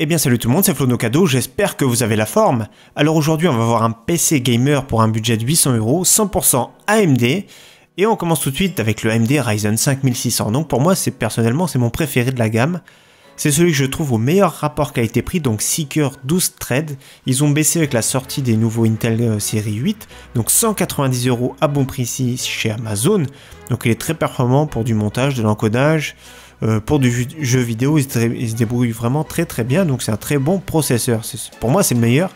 Eh bien salut tout le monde, c'est Flo No Cadeau, j'espère que vous avez la forme. Alors aujourd'hui on va voir un PC gamer pour un budget de 800 €, 100% AMD. Et on commence tout de suite avec le AMD Ryzen 5600. Donc pour moi personnellement c'est mon préféré de la gamme. C'est celui que je trouve au meilleur rapport qualité-prix, donc Seeker 12 Thread. Ils ont baissé avec la sortie des nouveaux Intel série 8, donc 190 € à bon prix ici chez Amazon. Donc il est très performant pour du montage, de l'encodage. Pour du jeu vidéo, il se débrouille vraiment très bien, donc c'est un très bon processeur. Pour moi, c'est le meilleur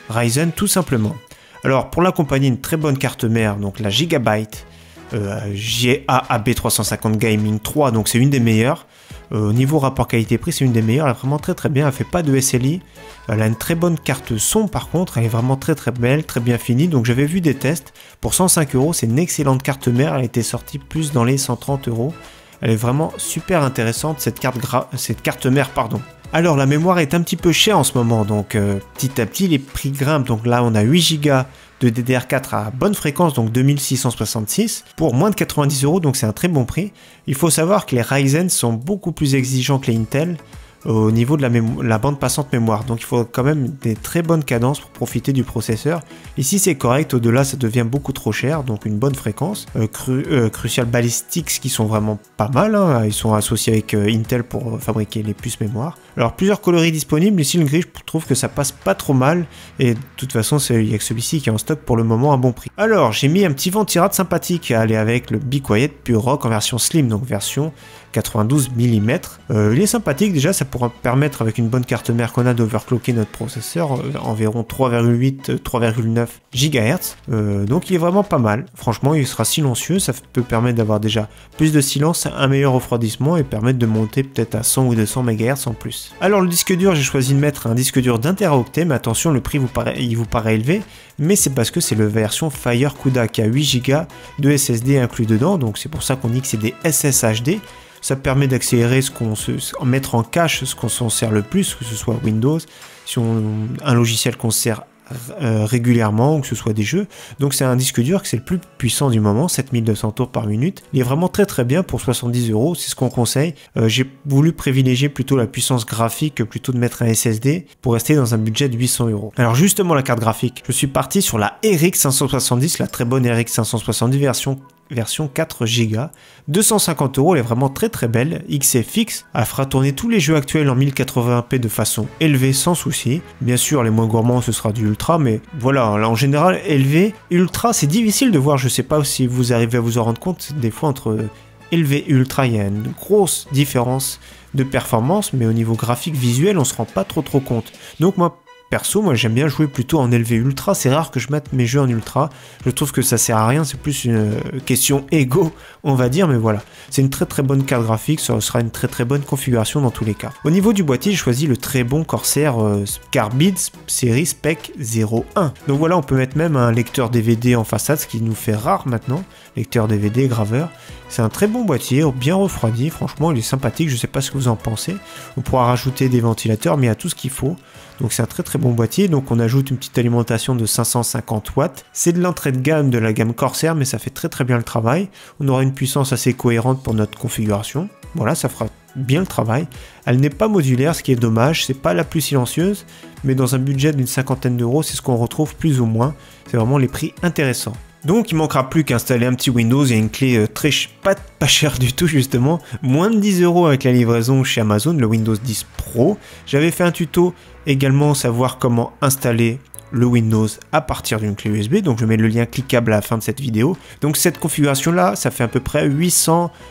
Ryzen tout simplement. Alors, pour l'accompagner, une très bonne carte mère, donc la Gigabyte GAAB 350 Gaming 3, donc c'est une des meilleures. Au niveau rapport qualité-prix, c'est une des meilleures, elle est vraiment très bien, elle fait pas de SLI. Elle a une très bonne carte son par contre, elle est vraiment très belle, très bien finie. Donc j'avais vu des tests, pour 105 €, c'est une excellente carte mère, elle était sortie plus dans les 130 €. Elle est vraiment super intéressante cette carte mère, pardon. Alors la mémoire est un petit peu chère en ce moment, donc petit à petit les prix grimpent. Donc là on a 8 Go de DDR4 à bonne fréquence, donc 2666 pour moins de 90 €, donc c'est un très bon prix. Il faut savoir que les Ryzen sont beaucoup plus exigeants que les Intel au niveau de la bande passante mémoire, donc il faut quand même des très bonnes cadences pour profiter du processeur. Ici c'est correct, au-delà ça devient beaucoup trop cher, donc une bonne fréquence. Crucial Ballistics qui sont vraiment pas mal, hein. Ils sont associés avec Intel pour fabriquer les puces mémoire. Alors plusieurs coloris disponibles, ici le gris je trouve que ça passe pas trop mal, et de toute façon il n'y a que celui-ci qui est en stock pour le moment à bon prix. Alors j'ai mis un petit ventirad sympathique à aller avec le Be Quiet Pure Rock en version slim, donc version 92 mm. Il est sympathique, déjà ça pourra permettre avec une bonne carte mère qu'on a d'overclocker notre processeur environ 3,8-3,9 GHz. Donc il est vraiment pas mal, franchement il sera silencieux, ça peut permettre d'avoir déjà plus de silence, un meilleur refroidissement et permettre de monter peut-être à 100 ou 200 MHz en plus. Alors le disque dur, j'ai choisi de mettre un disque dur d'1 Teraoctet, mais attention, le prix vous paraît élevé, mais c'est parce que c'est la version Fire CUDA qui a 8 Go de SSD inclus dedans, donc c'est pour ça qu'on dit que c'est des SSHD. Ça permet d'accélérer mettre en cache ce qu'on s'en sert le plus, que ce soit Windows, un logiciel qu'on sert régulièrement, ou que ce soit des jeux. Donc c'est un disque dur que c'est le plus puissant du moment, 7200 tours par minute. Il est vraiment très bien pour 70 €, c'est ce qu'on conseille. J'ai voulu privilégier plutôt la puissance graphique plutôt de mettre un SSD pour rester dans un budget de 800 €. Alors justement la carte graphique, je suis parti sur la RX 570, la très bonne RX 570 version 4 Go, 250 €, elle est vraiment très belle, XFX, elle fera tourner tous les jeux actuels en 1080p de façon élevée sans souci. Bien sûr les moins gourmands ce sera du ultra, mais voilà, là en général élevé, ultra c'est difficile de voir, je sais pas si vous arrivez à vous en rendre compte, des fois entre élevé et ultra il y a une grosse différence de performance, mais au niveau graphique visuel on se rend pas trop compte. Donc moi j'aime bien jouer plutôt en élevé ultra, c'est rare que je mette mes jeux en ultra, je trouve que ça sert à rien, c'est plus une question ego on va dire, mais voilà, c'est une très bonne carte graphique, ça sera une très bonne configuration dans tous les cas. Au niveau du boîtier, j'ai choisi le très bon Corsair Carbide série Spec 01, donc voilà, on peut mettre même un lecteur DVD en façade, ce qui nous fait rare maintenant, lecteur DVD, graveur. C'est un très bon boîtier, bien refroidi, franchement il est sympathique, je sais pas ce que vous en pensez. On pourra rajouter des ventilateurs, mais il y a tout ce qu'il faut. Donc c'est un très bon boîtier, donc on ajoute une petite alimentation de 550 watts. C'est de l'entrée de gamme de la gamme Corsair, mais ça fait très bien le travail. On aura une puissance assez cohérente pour notre configuration. Voilà, ça fera bien le travail. Elle n'est pas modulaire, ce qui est dommage, c'est pas la plus silencieuse, mais dans un budget d'une cinquantaine d'euros, c'est ce qu'on retrouve plus ou moins. C'est vraiment les prix intéressants. Donc il manquera plus qu'à installer un petit Windows et une clé pas chère du tout justement, moins de 10 € avec la livraison chez Amazon, le Windows 10 Pro. J'avais fait un tuto également, savoir comment installer le Windows à partir d'une clé USB, donc je mets le lien cliquable à la fin de cette vidéo. Donc cette configuration là, ça fait à peu près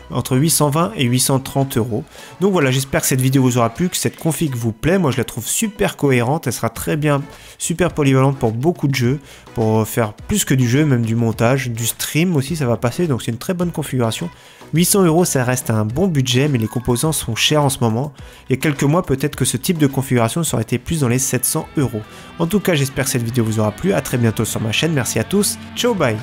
entre 820 et 830 €. Donc voilà, j'espère que cette vidéo vous aura plu, que cette config vous plaît. Moi je la trouve super cohérente, elle sera très bien, super polyvalente pour beaucoup de jeux, pour faire plus que du jeu, même du montage, du stream aussi ça va passer, donc c'est une très bonne configuration. 800 € ça reste un bon budget, mais les composants sont chers en ce moment. Il y a quelques mois peut-être que ce type de configuration ça aurait été plus dans les 700 €. En tout cas j'espère que cette vidéo vous aura plu, à très bientôt sur ma chaîne, merci à tous, ciao bye.